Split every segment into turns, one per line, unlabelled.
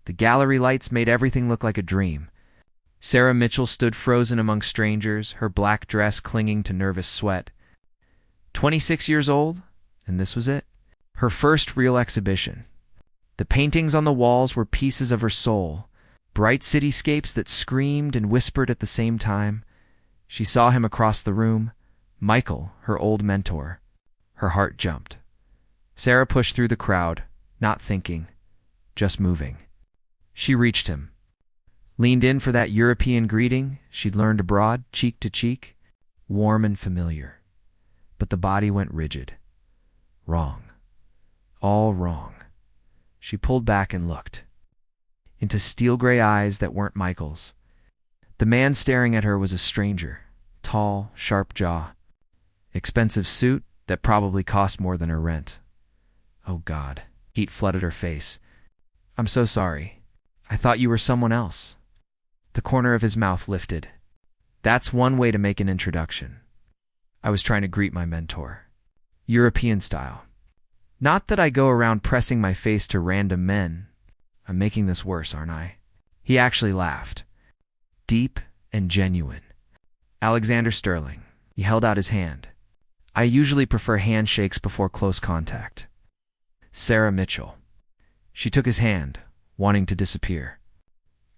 The gallery lights made everything look like a dream. Sarah Mitchell stood frozen among strangers, her black dress clinging to nervous sweat. 26 years old, and this was it. Her first real exhibition. The paintings on the walls were pieces of her soul, bright cityscapes that screamed and whispered at the same time. She saw him across the room, Michael, her old mentor. Her heart jumped. Sarah pushed through the crowd, not thinking, just moving. She reached him, leaned in for that European greeting she'd learned abroad, cheek to cheek, warm and familiar. But the body went rigid. Wrong. All wrong. She pulled back and looked into steel-gray eyes that weren't Michael's. The man staring at her was a stranger, tall, sharp jaw, expensive suit that probably cost more than her rent. Oh God, heat flooded her face. I'm so sorry. I thought you were someone else. The corner of his mouth lifted. That's one way to make an introduction. I was trying to greet my mentor. European style. Not that I go around pressing my face to random men. I'm making this worse, aren't I? He actually laughed. Deep and genuine. Alexander Sterling. He held out his hand. I usually prefer handshakes before close contact. Sarah Mitchell. She took his hand, wanting to disappear.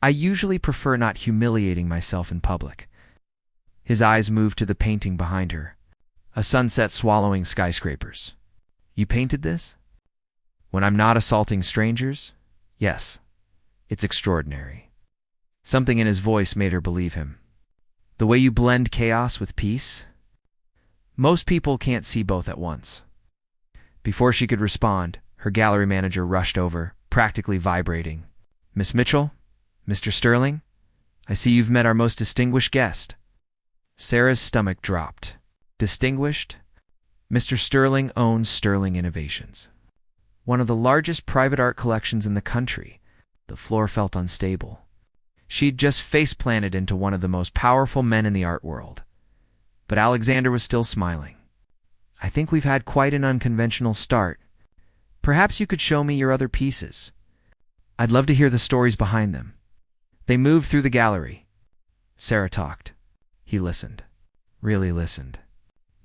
I usually prefer not humiliating myself in public. His eyes moved to the painting behind her. A sunset swallowing skyscrapers. You painted this? When I'm not assaulting strangers? Yes. It's extraordinary. Something in his voice made her believe him. The way you blend chaos with peace? Most people can't see both at once. Before she could respond, her gallery manager rushed over, practically vibrating. Miss Mitchell? Mr. Sterling? I see you've met our most distinguished guest. Sarah's stomach dropped. Distinguished? Mr. Sterling owns Sterling Innovations, one of the largest private art collections in the country. The floor felt unstable. She'd just face-planted into one of the most powerful men in the art world. But Alexander was still smiling. I think we've had quite an unconventional start. Perhaps you could show me your other pieces. I'd love to hear the stories behind them. They moved through the gallery. Sarah talked. He listened. Really listened.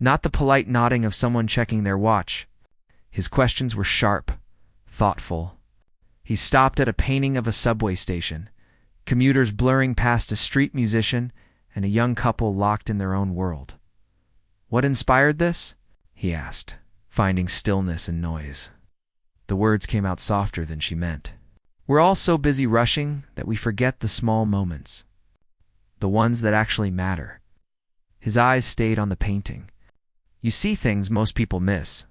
Not the polite nodding of someone checking their watch. His questions were sharp, thoughtful. He stopped at a painting of a subway station, commuters blurring past a street musician, and a young couple locked in their own world. What inspired this? He asked, finding stillness in noise. The words came out softer than she meant. We're all so busy rushing that we forget the small moments, the ones that actually matter. His eyes stayed on the painting. You see things most people miss.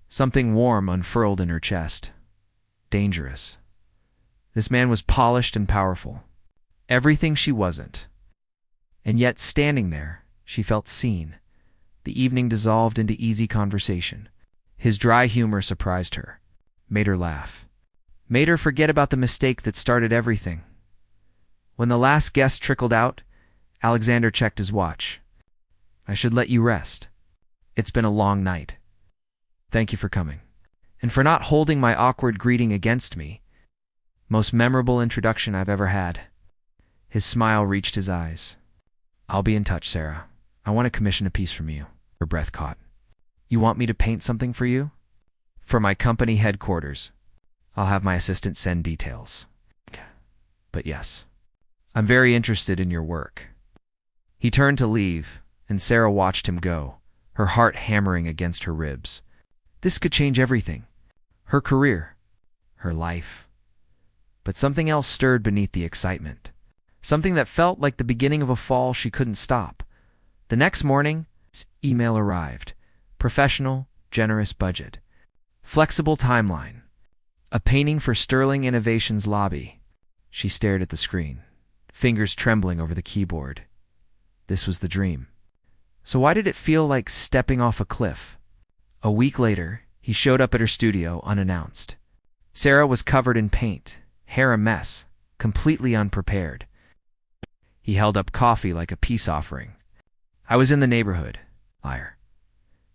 Something warm unfurled in her chest. Dangerous. This man was polished and powerful. Everything she wasn't. And yet, standing there, she felt seen. The evening dissolved into easy conversation. His dry humor surprised her, made her laugh, made her forget about the mistake that started everything. When the last guest trickled out, Alexander checked his watch. I should let you rest. It's been a long night. Thank you for coming, and for not holding my awkward greeting against me. Most memorable introduction I've ever had. His smile reached his eyes. I'll be in touch, Sarah. I want to commission a piece from you. Her breath caught. You want me to paint something for you? For my company headquarters. I'll have my assistant send details. But yes, I'm very interested in your work. He turned to leave, and Sarah watched him go, her heart hammering against her ribs. This could change everything. Her career. Her life. But something else stirred beneath the excitement. Something that felt like the beginning of a fall she couldn't stop. The next morning, his email arrived. Professional, generous budget. Flexible timeline. A painting for Sterling Innovations lobby. She stared at the screen, fingers trembling over the keyboard. This was the dream. So why did it feel like stepping off a cliff? A week later, he showed up at her studio unannounced. Sarah was covered in paint, hair a mess, completely unprepared. He held up coffee like a peace offering. I was in the neighborhood. Liar.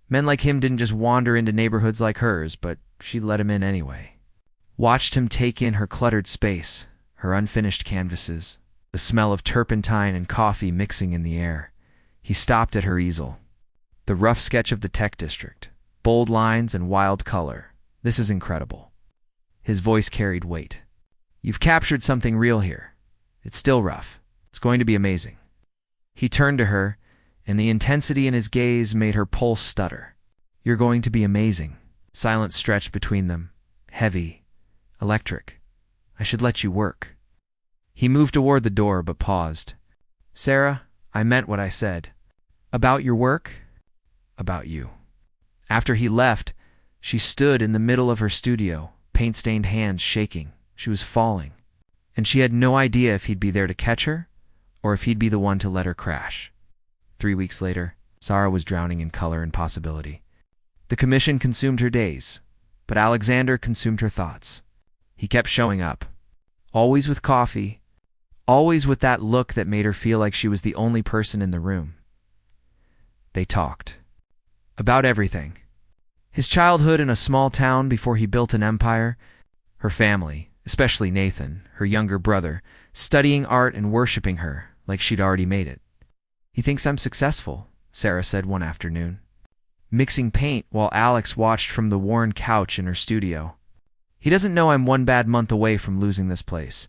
Men like him didn't just wander into neighborhoods like hers, but she let him in anyway. watched him take in her cluttered space, her unfinished canvases, the smell of turpentine and coffee mixing in the air. He stopped at her easel. The rough sketch of the tech district, bold lines and wild color. This is incredible. His voice carried weight. You've captured something real here. It's still rough. It's going to be amazing. He turned to her, and the intensity in his gaze made her pulse stutter. You're going to be amazing. Silence stretched between them, heavy, electric. I should let you work. He moved toward the door but paused. Sarah, I meant what I said. About your work? About you. After he left, she stood in the middle of her studio, paint-stained hands shaking. She was falling, and she had no idea if he'd be there to catch her or if he'd be the one to let her crash. 3 weeks later, Sarah was drowning in color and possibility. The commission consumed her days, but Alexander consumed her thoughts. He kept showing up, always with coffee, always with that look that made her feel like she was the only person in the room. They talked. About everything. His childhood in a small town before he built an empire, her family, especially Nathan, her younger brother, studying art and worshiping her like she'd already made it. He thinks I'm successful, Sarah said one afternoon, mixing paint while Alex watched from the worn couch in her studio. He doesn't know I'm 1 bad month away from losing this place.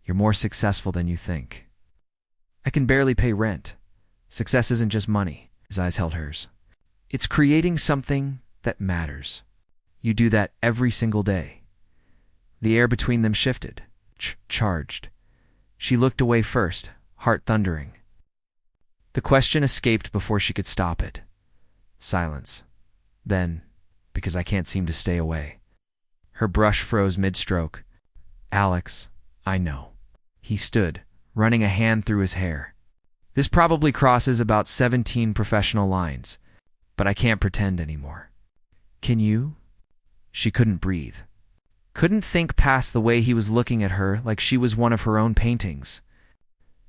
You're more successful than you think. I can barely pay rent. Success isn't just money. His eyes held hers. It's creating something that matters. You do that every single day. The air between them shifted, charged. She looked away first, heart thundering. The question escaped before she could stop it. Silence. Then, because I can't seem to stay away. Her brush froze mid-stroke. Alex, I know. He stood, running a hand through his hair. This probably crosses about 17 professional lines, but I can't pretend anymore. Can you? She couldn't breathe. Couldn't think past the way he was looking at her like she was one of her own paintings.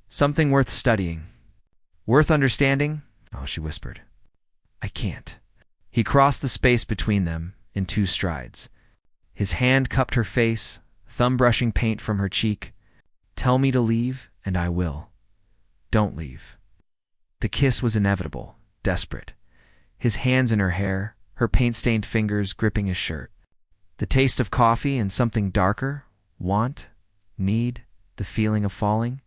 Something worth studying. Worth understanding? Oh, she whispered. I can't. He crossed the space between them in 2 strides. His hand cupped her face, thumb brushing paint from her cheek. Tell me to leave, and I will. Don't leave. The kiss was inevitable, desperate. His hands in her hair, her paint-stained fingers gripping his shirt. The taste of coffee and something darker, want, need, the feeling of falling,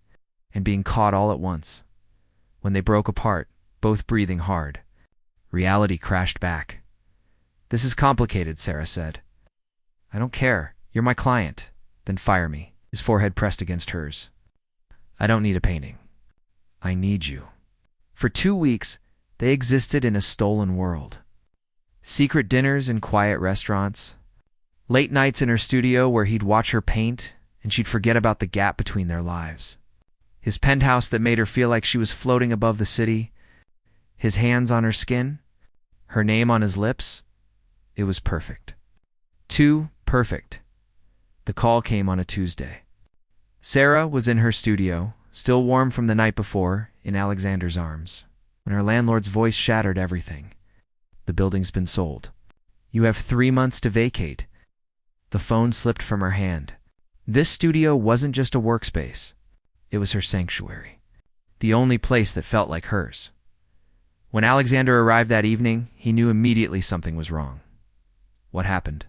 and being caught all at once. When they broke apart, both breathing hard, reality crashed back. This is complicated, Sarah said. I don't care. You're my client. Then fire me. His forehead pressed against hers. I don't need a painting. I need you. For 2 weeks, they existed in a stolen world. Secret dinners in quiet restaurants, late nights in her studio where he'd watch her paint and she'd forget about the gap between their lives. His penthouse that made her feel like she was floating above the city, his hands on her skin, her name on his lips. It was perfect. Too perfect. The call came on a Tuesday. Sarah was in her studio, still warm from the night before, in Alexander's arms, when her landlord's voice shattered everything. The building's been sold. You have 3 months to vacate. The phone slipped from her hand. This studio wasn't just a workspace. It was her sanctuary. The only place that felt like hers. When Alexander arrived that evening, he knew immediately something was wrong. What happened?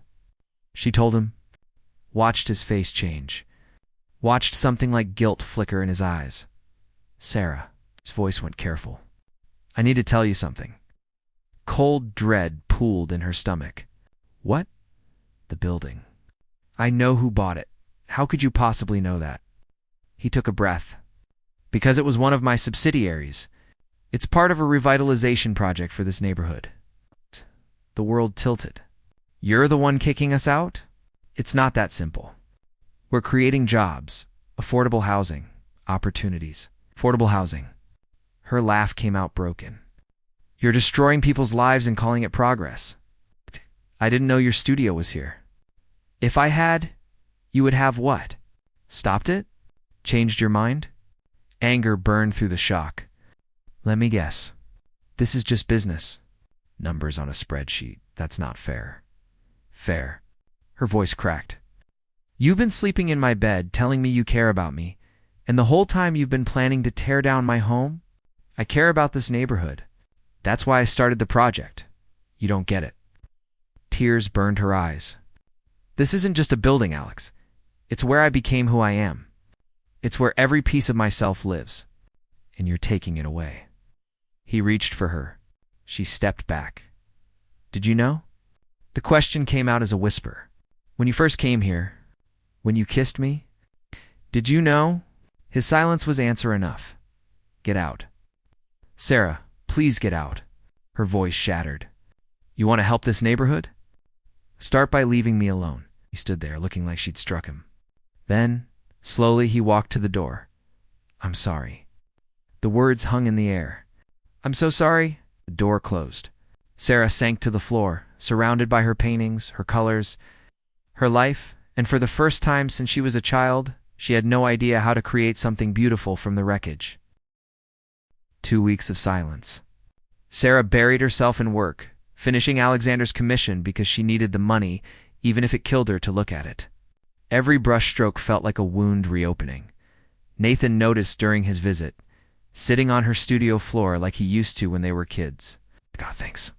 She told him. Watched his face change. Watched something like guilt flicker in his eyes. Sarah. His voice went careful. I need to tell you something. Cold dread pooled in her stomach. What? The building. I know who bought it. How could you possibly know that? He took a breath. Because it was one of my subsidiaries. It's part of a revitalization project for this neighborhood. The world tilted. You're the one kicking us out? It's not that simple. We're creating jobs, affordable housing, opportunities. Affordable housing. Her laugh came out broken. You're destroying people's lives and calling it progress. I didn't know your studio was here. If I had, you would have what? Stopped it? Changed your mind? Anger burned through the shock. Let me guess. This is just business. Numbers on a spreadsheet. That's not fair. Fair. Her voice cracked. You've been sleeping in my bed, telling me you care about me, and the whole time you've been planning to tear down my home? I care about this neighborhood. That's why I started the project. You don't get it." Tears burned her eyes. "This isn't just a building, Alex. It's where I became who I am. It's where every piece of myself lives. And you're taking it away." He reached for her. She stepped back. "Did you know?" The question came out as a whisper. "When you first came here, when you kissed me, did you know?" His silence was answer enough. "Get out." "Sarah, please get out." Her voice shattered. "You want to help this neighborhood? Start by leaving me alone." He stood there, looking like she'd struck him. Then, slowly, he walked to the door. "I'm sorry." The words hung in the air. "I'm so sorry." The door closed. Sarah sank to the floor, surrounded by her paintings, her colors, her life, and for the first time since she was a child, she had no idea how to create something beautiful from the wreckage. 2 weeks of silence. Sarah buried herself in work, finishing Alexander's commission because she needed the money, even if it killed her to look at it. Every brushstroke felt like a wound reopening. Nathan noticed during his visit, sitting on her studio floor like he used to when they were kids. "God, thanks.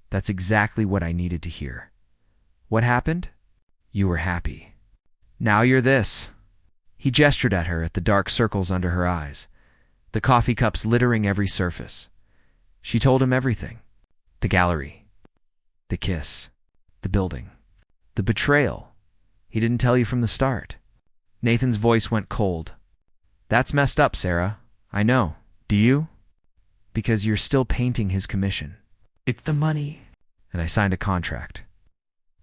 That's exactly what I needed to hear." "What happened?" "You were happy. Now you're this." He gestured at her, at the dark circles under her eyes, the coffee cups littering every surface. She told him everything. The gallery, the kiss, the building, the betrayal. He didn't tell you from the start. Nathan's voice went cold. "That's messed up, Sarah. I know. Do you? Because you're still painting his commission."
"It's the money."
"And I signed a contract."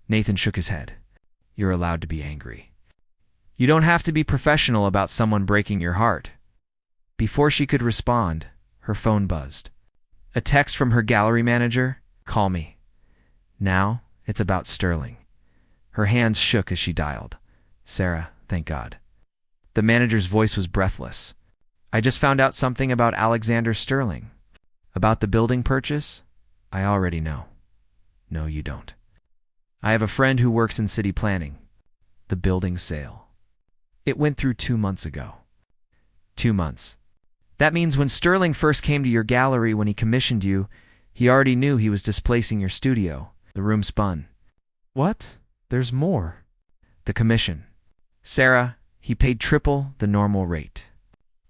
Nathan shook his head. "You're allowed to be angry. You don't have to be professional about someone breaking your heart." Before she could respond, her phone buzzed. A text from her gallery manager. "Call me." Now it's about Sterling. Her hands shook as she dialed. "Sarah, thank God." The manager's voice was breathless. "I just found out something about Alexander Sterling. About the building purchase? I already know." "No, you don't." "I have a friend who works in city planning. The building sale. It went through 2 months ago." 2 months. That means when Sterling first came to your gallery, when he commissioned you, he already knew he was displacing your studio." The room spun.
"What? There's more."
"The commission. Sarah, he paid triple the normal rate.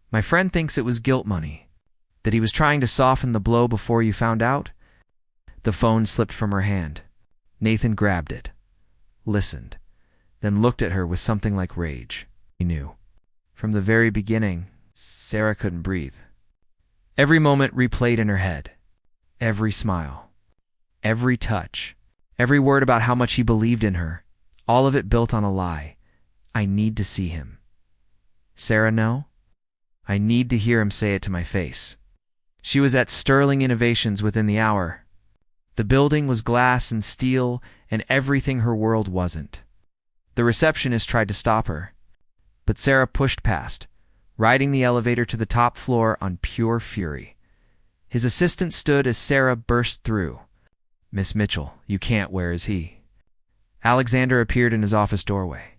My friend thinks it was guilt money, that he was trying to soften the blow before you found out." The phone slipped from her hand. Nathan grabbed it, listened, then looked at her with something like rage. He knew. From the very beginning, Sarah couldn't breathe. Every moment replayed in her head. Every smile. Every touch. Every word about how much he believed in her. All of it built on a lie. "I need to see him." "Sarah, no. I need to hear him say it to my face." She was at Sterling Innovations within the hour. The building was glass and steel, and everything her world wasn't. The receptionist tried to stop her, but Sarah pushed past, riding the elevator to the top floor on pure fury. His assistant stood as Sarah burst through. "Miss Mitchell, you can't. Where is he?" Alexander appeared in his office doorway.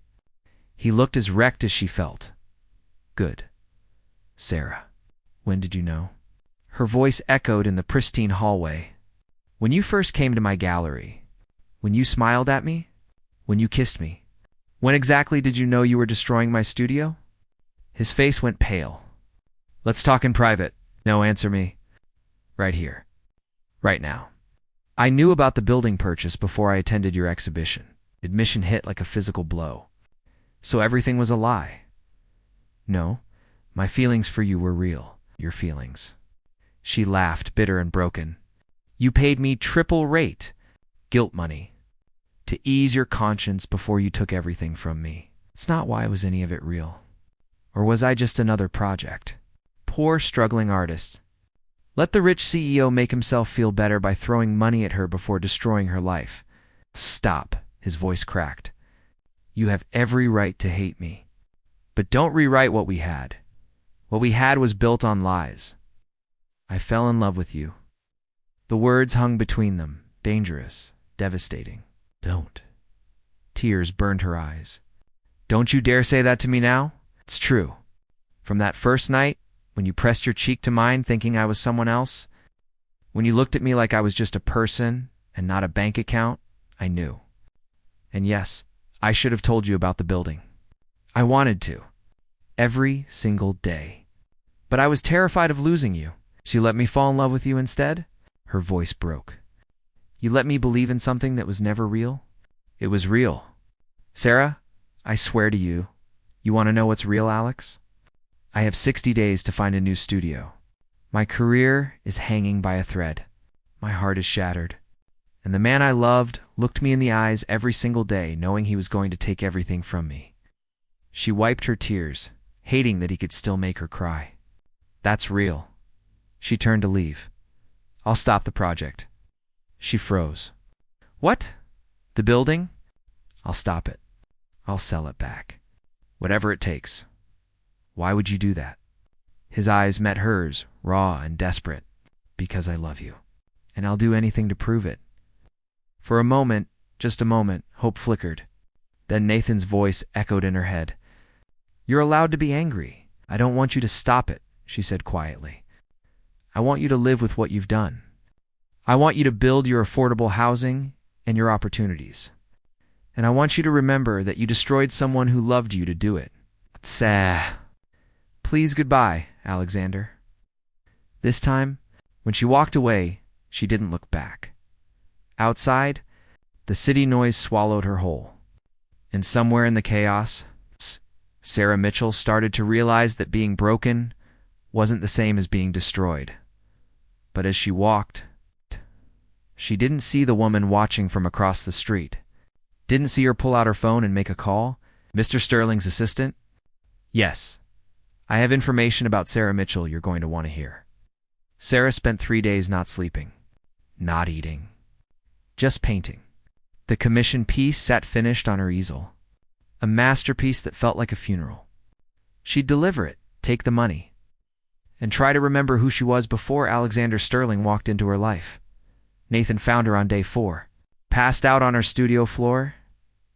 He looked as wrecked as she felt. "Good. Sarah, when did you know?" Her voice echoed in the pristine hallway. "When you first came to my gallery. When you smiled at me. When you kissed me. When exactly did you know you were destroying my studio?" His face went pale. "Let's talk in private." "No, answer me. Right here. Right now." "I knew about the building purchase before I attended your exhibition." Admission hit like a physical blow. "So everything was a lie?" "No. My feelings for you were real." "Your feelings." She laughed, bitter and broken. "You paid me triple rate. Guilt money. To ease your conscience before you took everything from me. It's not why was any of it real. Or was I just another project? Poor struggling artist. Let the rich CEO make himself feel better by throwing money at her before destroying her life." "Stop," his voice cracked. "You have every right to hate me. But don't rewrite what we had. What we had was built on lies. I fell in love with you." The words hung between them, dangerous, devastating. "Don't." Tears burned her eyes. Don't you dare say that to me now. It's true. From that first night, when you pressed your cheek to mine thinking I was someone else, when you looked at me like I was just a person and not a bank account, I knew. And yes, I should have told you about the building. I wanted to. Every single day. But I was terrified of losing you, so you let me fall in love with you instead? Her voice broke. You let me believe in something that was never real? It was real. Sarah, I swear to you. You want to know what's real, Alex? I have 60 days to find a new studio. My career is hanging by a thread. My heart is shattered. And the man I loved looked me in the eyes every single day, knowing he was going to take everything from me. She wiped her tears, hating that he could still make her cry. That's real. She turned to leave. I'll stop the project. She froze. What? The building? I'll stop it. I'll sell it back. Whatever it takes. Why would you do that? His eyes met hers, raw and desperate. Because I love you. And I'll do anything to prove it. For a moment, just a moment, hope flickered. Then Nathan's voice echoed in her head. You're allowed to be angry. I don't want you to stop it, she said quietly. I want you to live with what you've done. I want you to build your affordable housing and your opportunities. And I want you to remember that you destroyed someone who loved you to do it. Please goodbye, Alexander. This time, when she walked away, she didn't look back. Outside, the city noise swallowed her whole. And somewhere in the chaos, Sarah Mitchell started to realize that being broken wasn't the same as being destroyed. But as she walked, she didn't see the woman watching from across the street. Didn't see her pull out her phone and make a call. Mr. Sterling's assistant? Yes. I have information about Sarah Mitchell you're going to want to hear. Sarah spent 3 days not sleeping, not eating, just painting. The commission piece sat finished on her easel. A masterpiece that felt like a funeral. She'd deliver it, take the money, and try to remember who she was before Alexander Sterling walked into her life. Nathan found her on day 4. Passed out on her studio floor.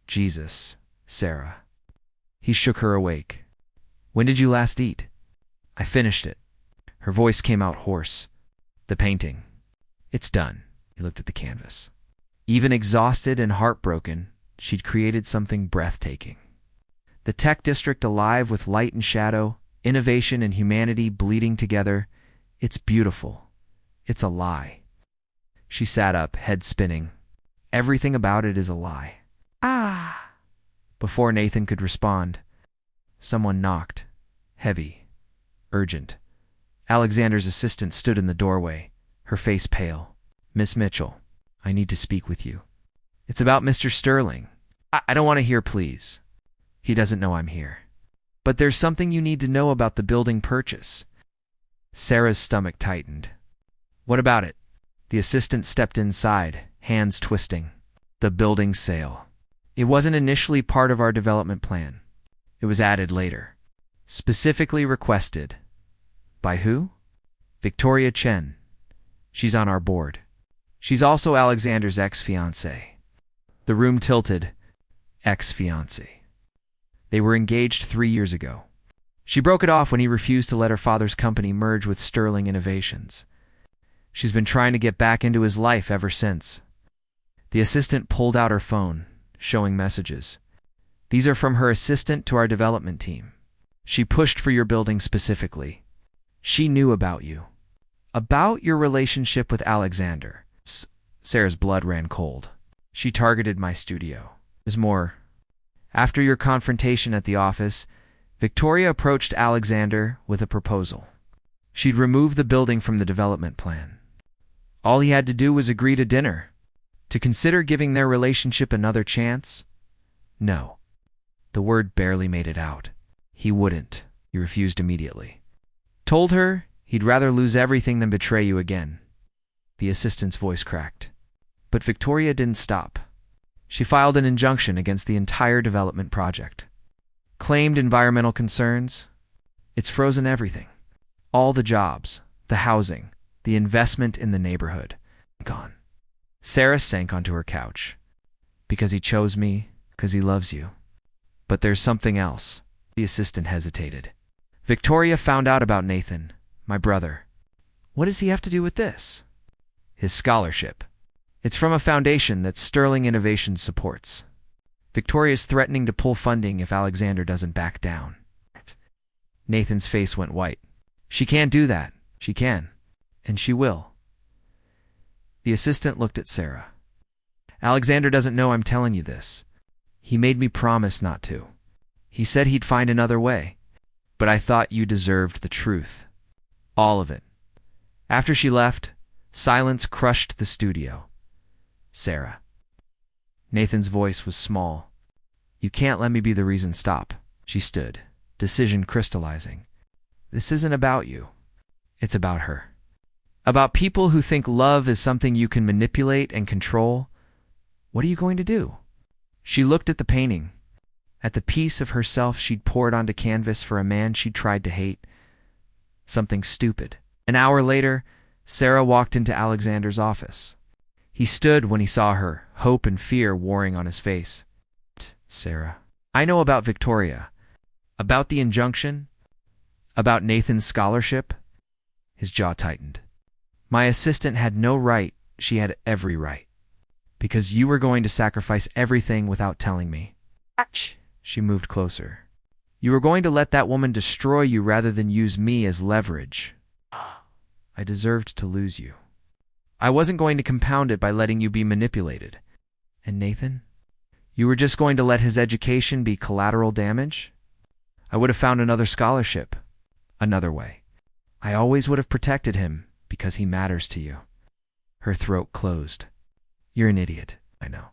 Jesus, Sarah. He shook her awake. When did you last eat? I finished it. Her voice came out hoarse. The painting. It's done. He looked at the canvas. Even exhausted and heartbroken, she'd created something breathtaking. The tech district alive with light and shadow, innovation and humanity bleeding together. It's beautiful. It's a lie. She sat up, head spinning. Everything about it is a lie. Ah! Before Nathan could respond, someone knocked. Heavy. Urgent. Alexander's assistant stood in the doorway, her face pale. Miss Mitchell, I need to speak with you. It's about Mr. Sterling. I don't want to hear please. He doesn't know I'm here. But there's something you need to know about the building purchase. Sarah's stomach tightened. What about it? The assistant stepped inside, hands twisting. The building sale. It wasn't initially part of our development plan. It was added later. Specifically requested. By who? Victoria Chen. She's on our board. She's also Alexander's ex-fiancée. The room tilted. Ex-fiancé. They were engaged 3 years ago. She broke it off when he refused to let her father's company merge with Sterling Innovations. She's been trying to get back into his life ever since. The assistant pulled out her phone, showing messages. These are from her assistant to our development team. She pushed for your building specifically. She knew about you. About your relationship with Alexander. Sarah's blood ran cold. She targeted my studio. There's more. After your confrontation at the office, Victoria approached Alexander with a proposal. She'd remove the building from the development plan. All he had to do was agree to dinner. To consider giving their relationship another chance? No. The word barely made it out. He wouldn't. He refused immediately. Told her he'd rather lose everything than betray you again. The assistant's voice cracked. But Victoria didn't stop. She filed an injunction against the entire development project. Claimed environmental concerns. It's frozen everything. All the jobs, the housing, the investment in the neighborhood. Gone. Sarah sank onto her couch. Because he chose me, because he loves you. But there's something else. The assistant hesitated. Victoria found out about Nathan, my brother. What does he have to do with this? His scholarship. It's from a foundation that Sterling Innovations supports. Victoria's threatening to pull funding if Alexander doesn't back down. Nathan's face went white. She can't do that. She can. And she will. The assistant looked at Sarah. Alexander doesn't know I'm telling you this. He made me promise not to. He said he'd find another way. But I thought you deserved the truth. All of it. After she left, silence crushed the studio. Sarah. Nathan's voice was small. You can't let me be the reason. Stop. She stood, decision crystallizing. This isn't about you. It's about her. About people who think love is something you can manipulate and control. What are you going to do? She looked at the painting, at the piece of herself she'd poured onto canvas for a man she'd tried to hate. Something stupid. An hour later, Sarah walked into Alexander's office. He stood when he saw her, hope and fear warring on his face. Sarah. I know about Victoria. About the injunction. About Nathan's scholarship. His jaw tightened. My assistant had no right. She had every right. Because you were going to sacrifice everything without telling me. She moved closer. You were going to let that woman destroy you rather than use me as leverage. I deserved to lose you. I wasn't going to compound it by letting you be manipulated. And Nathan? You were just going to let his education be collateral damage? I would have found another scholarship. Another way. I always would have protected him because he matters to you. Her throat closed. You're an idiot, I know.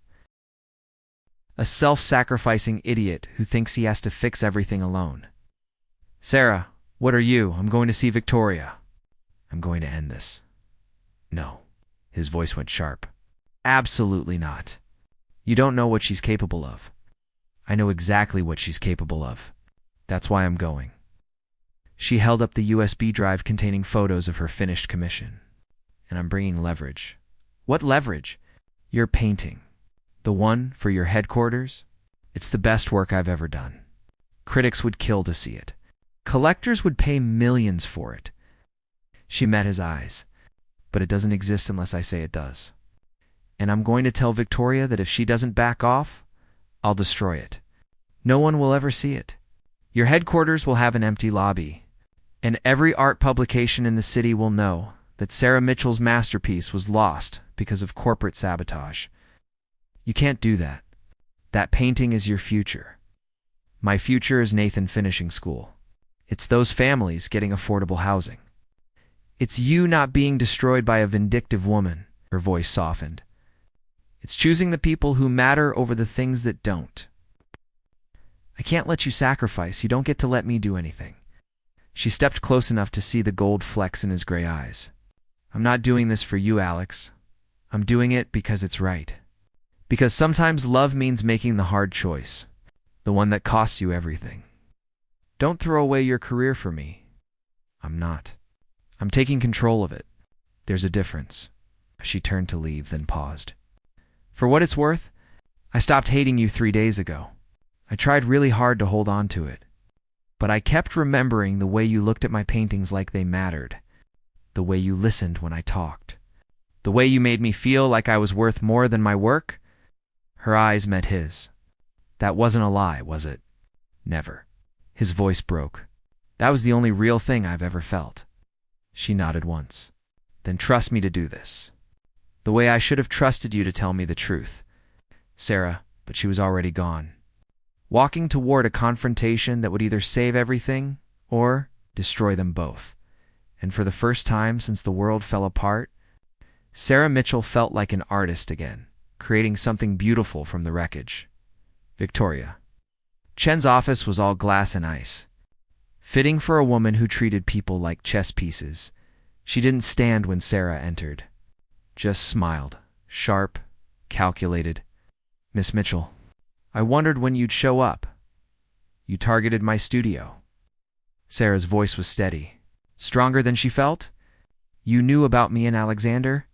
A self-sacrificing idiot who thinks he has to fix everything alone. Sarah, what are you? I'm going to see Victoria. I'm going to end this. No. His voice went sharp. Absolutely not. You don't know what she's capable of. I know exactly what she's capable of. That's why I'm going. She held up the USB drive containing photos of her finished commission. And I'm bringing leverage. What leverage? Your painting. The one for your headquarters? It's the best work I've ever done. Critics would kill to see it. Collectors would pay millions for it. She met his eyes. But it doesn't exist unless I say it does. And I'm going to tell Victoria that if she doesn't back off, I'll destroy it. No one will ever see it. Your headquarters will have an empty lobby, and every art publication in the city will know that Sarah Mitchell's masterpiece was lost because of corporate sabotage. You can't do that. That painting is your future. My future is Nathan finishing school. It's those families getting affordable housing. It's you not being destroyed by a vindictive woman. Her voice softened. It's choosing the people who matter over the things that don't. I can't let you sacrifice. You don't get to let me do anything. She stepped close enough to see the gold flecks in his gray eyes. I'm not doing this for you, Alex. I'm doing it because it's right. Because sometimes love means making the hard choice, the one that costs you everything. Don't throw away your career for me. I'm not. I'm taking control of it. There's a difference. She turned to leave, then paused. For what it's worth, I stopped hating you 3 days ago. I tried really hard to hold on to it. But I kept remembering the way you looked at my paintings like they mattered. The way you listened when I talked. The way you made me feel like I was worth more than my work. Her eyes met his. That wasn't a lie, was it? Never. His voice broke. That was the only real thing I've ever felt. She nodded once. Then trust me to do this. The way I should have trusted you to tell me the truth. Sarah, but she was already gone. Walking toward a confrontation that would either save everything or destroy them both. And for the first time since the world fell apart, Sarah Mitchell felt like an artist again, creating something beautiful from the wreckage. Victoria. Chen's office was all glass and ice. Fitting for a woman who treated people like chess pieces. She didn't stand when Sarah entered. Just smiled, sharp, calculated. Miss Mitchell, I wondered when you'd show up. You targeted my studio. Sarah's voice was steady, stronger than she felt. You knew about me and Alexander.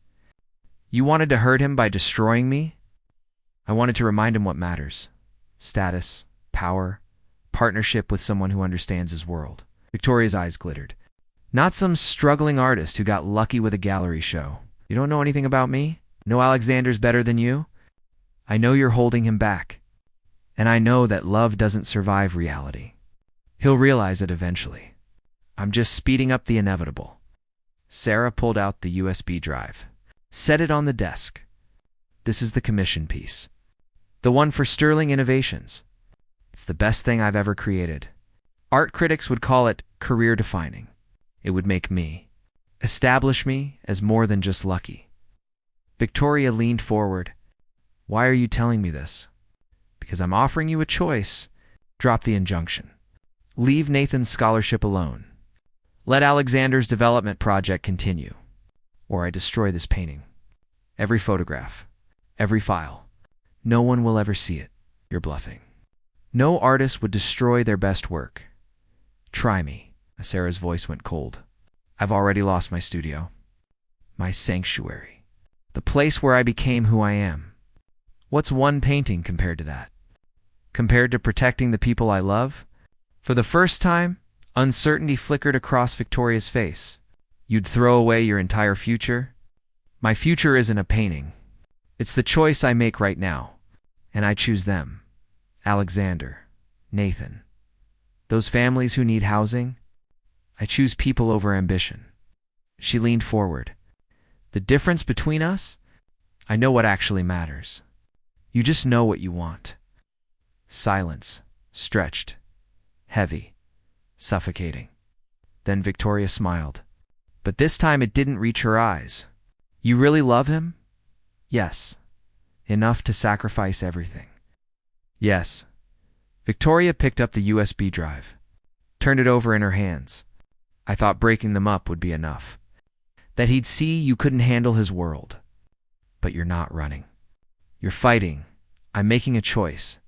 You wanted to hurt him by destroying me. I wanted to remind him what matters. Status, power, partnership with someone who understands his world. Victoria's eyes glittered. Not some struggling artist who got lucky with a gallery show. You don't know anything about me? No, Alexander's better than you? I know you're holding him back. And I know that love doesn't survive reality. He'll realize it eventually. I'm just speeding up the inevitable. Sarah pulled out the USB drive. Set it on the desk. This is the commission piece. The one for Sterling Innovations. It's the best thing I've ever created. Art critics would call it career-defining. It would make me, establish me as more than just lucky. Victoria leaned forward. Why are you telling me this? Because I'm offering you a choice. Drop the injunction. Leave Nathan's scholarship alone. Let Alexander's development project continue. Or I destroy this painting. Every photograph. Every file. No one will ever see it. You're bluffing. No artist would destroy their best work. Try me. Sarah's voice went cold. I've already lost my studio. My sanctuary. The place where I became who I am. What's one painting compared to that? Compared to protecting the people I love? For the first time, uncertainty flickered across Victoria's face. You'd throw away your entire future? My future isn't a painting. It's the choice I make right now. And I choose them. Alexander. Nathan. Those families who need housing? I choose people over ambition. She leaned forward. The difference between us? I know what actually matters. You just know what you want. Silence. Stretched. Heavy. Suffocating. Then Victoria smiled. But this time it didn't reach her eyes. You really love him? Yes. Enough to sacrifice everything. Yes. Victoria picked up the USB drive. Turned it over in her hands. I thought breaking them up would be enough. That he'd see you couldn't handle his world. But you're not running. You're fighting. I'm making a choice.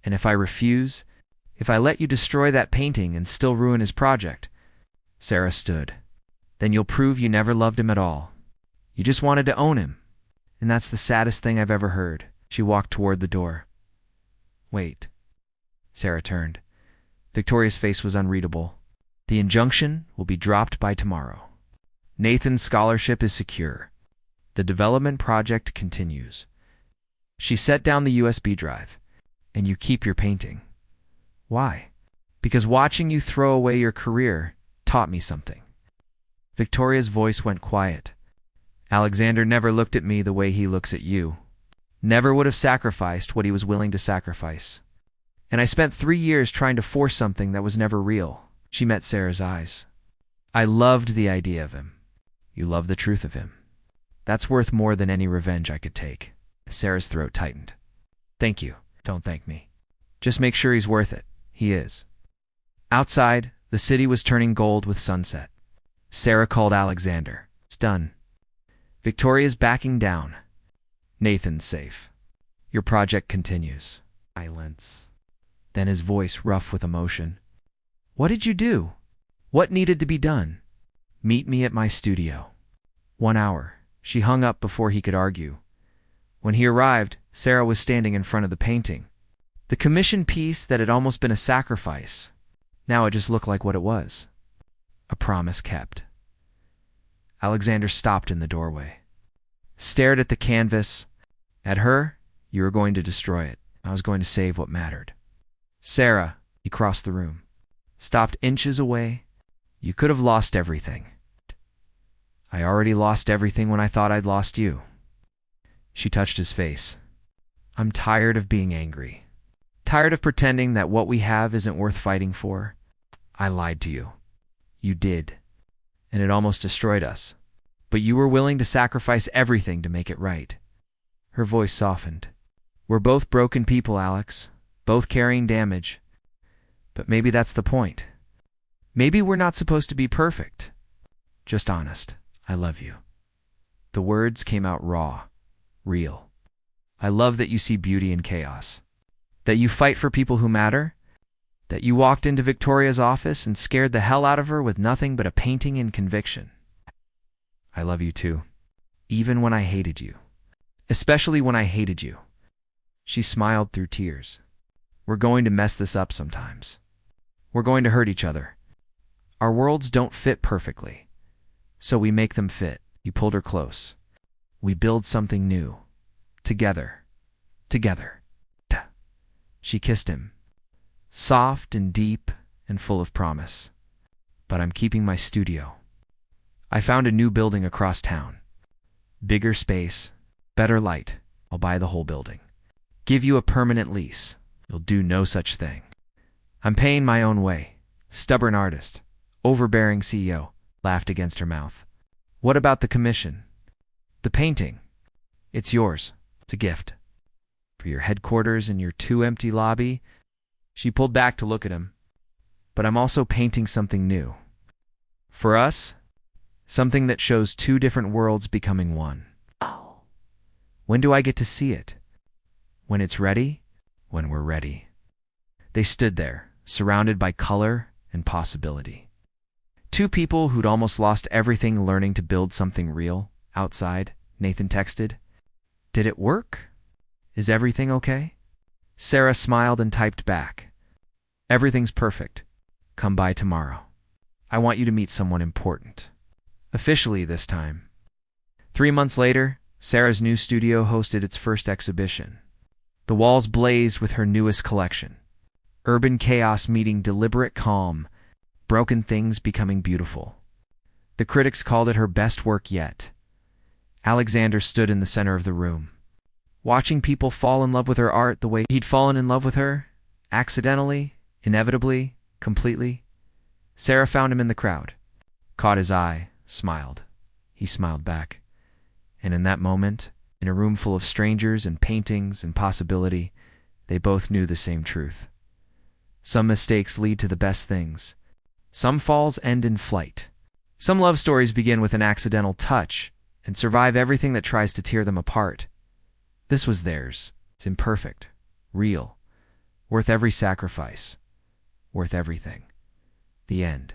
And if I refuse, if I let you destroy that painting and still ruin his project, Sarah stood, then you'll prove you never loved him at all. You just wanted to own him. And that's the saddest thing I've ever heard. She walked toward the door. Wait. Sarah turned. Victoria's face was unreadable. The injunction will be dropped by tomorrow. Nathan's scholarship is secure. The development project continues. She set down the USB drive. And you keep your painting. Why? Because watching you throw away your career taught me something. Victoria's voice went quiet. Alexander never looked at me the way he looks at you. Never would have sacrificed what he was willing to sacrifice. And I spent 3 years trying to force something that was never real. She met Sarah's eyes. I loved the idea of him. You love the truth of him. That's worth more than any revenge I could take. Sarah's throat tightened. Thank you. Don't thank me. Just make sure he's worth it. He is. Outside, the city was turning gold with sunset. Sarah called Alexander. It's done. Victoria's backing down. Nathan's safe. Your project continues. Silence. Then his voice rough with emotion. What did you do? What needed to be done? Meet me at my studio. 1 hour. She hung up before he could argue. When he arrived, Sarah was standing in front of the painting. The commission piece that had almost been a sacrifice. Now it just looked like what it was. A promise kept. Alexander stopped in the doorway. Stared at the canvas. At her, you were going to destroy it. I was going to save what mattered. Sarah, he crossed the room. Stopped inches away. You could have lost everything. I already lost everything when I thought I'd lost you. She touched his face. I'm tired of being angry. Tired of pretending that what we have isn't worth fighting for. I lied to you. You did. And it almost destroyed us. But you were willing to sacrifice everything to make it right. Her voice softened. We're both broken people, Alex. Both carrying damage. But maybe that's the point. Maybe we're not supposed to be perfect. Just honest. I love you. The words came out raw. Real. I love that you see beauty in chaos. That you fight for people who matter. That you walked into Victoria's office and scared the hell out of her with nothing but a painting and conviction. I love you too. Even when I hated you. Especially when I hated you. She smiled through tears. We're going to mess this up sometimes. We're going to hurt each other. Our worlds don't fit perfectly, so we make them fit. He pulled her close. We build something new. Together. Together. She kissed him, soft and deep and full of promise. But I'm keeping my studio. I found a new building across town. Bigger space, better light. I'll buy the whole building. Give you a permanent lease. You'll do no such thing. I'm paying my own way. Stubborn artist, overbearing CEO, laughed against her mouth. What about the commission? The painting? It's yours. It's a gift. For your headquarters in your too-empty lobby. She pulled back to look at him. But I'm also painting something new. For us, something that shows two different worlds becoming one. When do I get to see it? When it's ready? When we're ready. They stood there, surrounded by color and possibility. Two people who'd almost lost everything learning to build something real. Outside, Nathan texted, "Did it work? Is everything okay?" Sarah smiled and typed back, "Everything's perfect. Come by tomorrow. I want you to meet someone important." Officially this time. 3 months later, Sarah's new studio hosted its first exhibition. The walls blazed with her newest collection. Urban chaos meeting deliberate calm, broken things becoming beautiful. The critics called it her best work yet. Alexander stood in the center of the room, watching people fall in love with her art the way he'd fallen in love with her, accidentally, inevitably, completely. Sarah found him in the crowd, caught his eye, smiled. He smiled back. And in that moment, in a room full of strangers and paintings and possibility, they both knew the same truth. Some mistakes lead to the best things. Some falls end in flight. Some love stories begin with an accidental touch and survive everything that tries to tear them apart. This was theirs. It's imperfect, real, worth every sacrifice, worth everything. The end.